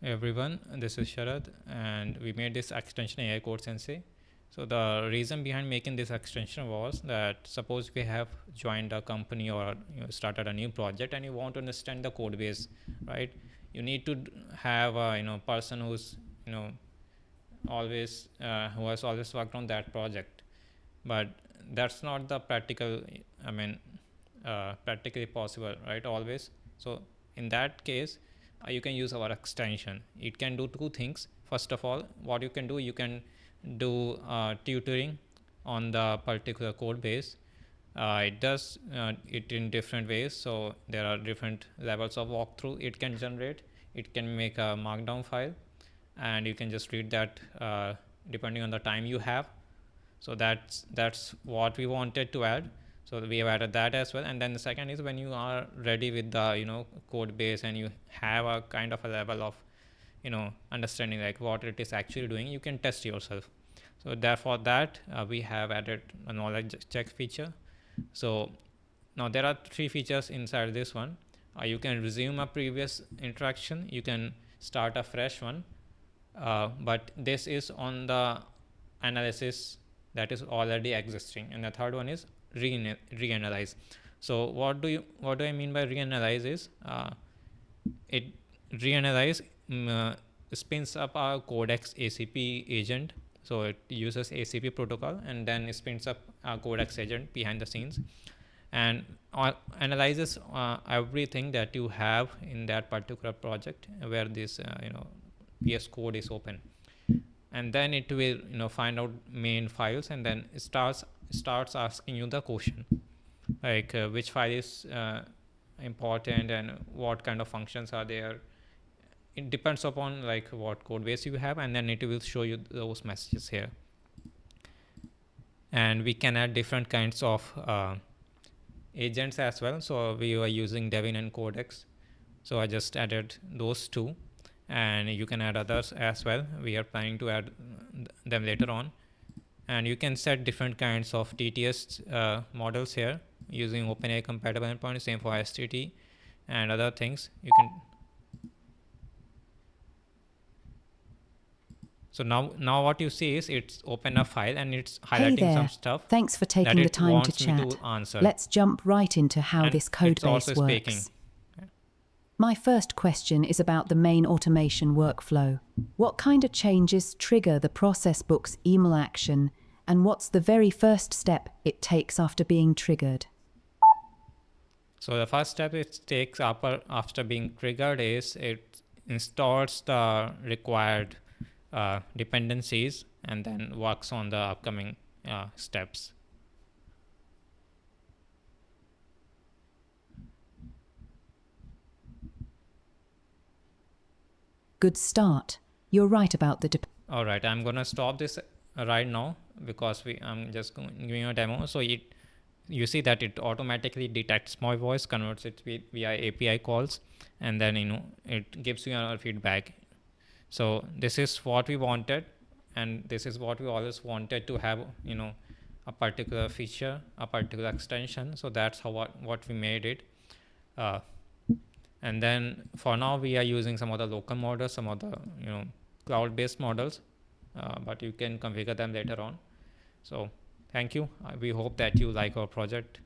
Everyone, this is Sharad, and we made this extension AI CodeSensei. So the reason behind making this extension was that suppose we have joined a company or started a new project and you want to understand the code base, right? You need to have a person who's always who has always worked on that project, but that's not the practical. I mean, practically possible, right? Always. So in that case, you can use our extension. It can do two things. First of all, what you can do, you can do tutoring on the particular code base. It does it in different ways. So there are different levels of walkthrough it can generate. It can make a markdown file, and you can just read that depending on the time you have. So that's what we wanted to add. So we have added that as well. And then the second is when you are ready with the code base and you have a kind of a level of understanding like what it is actually doing, you can test yourself. So therefore that we have added a knowledge check feature. So now there are three features inside this one. You can resume a previous interaction, you can start a fresh one, but this is on the analysis that is already existing. And the third one is reanalyze. So what do I mean by reanalyze is it reanalyze spins up our codex ACP agent. So it uses ACP protocol and then it spins up our codex agent behind the scenes and analyzes everything that you have in that particular project where this VS Code is open, and then it will find out main files, and then it starts asking you the question like which file is important and what kind of functions are there. It depends upon like what code base you have, and then it will show you those messages here. And we can add different kinds of agents as well. So we were using Devin and Codex, so I just added those two, and you can add others as well. We are planning to add them later on. And you can set different kinds of TTS models here using OpenAI compatible endpoint, same for STT and other things. You can. So now what you see is it's open a file and it's highlighting some stuff. Thanks for taking the time to chat. Let's jump right into how this code base works. My first question is about the main automation workflow. What kind of changes trigger the process book's email action, and what's the very first step it takes after being triggered? So the first step it takes after being triggered is it installs the required dependencies and then works on the upcoming steps. Good start. You're right about the all right, I'm gonna stop this right now because I'm just giving a demo. So you see that it automatically detects my voice, converts it via API calls, and then it gives you our feedback. So this is what we wanted, and this is what we always wanted to have, a particular feature, a particular extension. So that's how what we made it. And then for now we are using some of the local models, some of the cloud-based models, but you can configure them later on. So thank you. We hope that you like our project.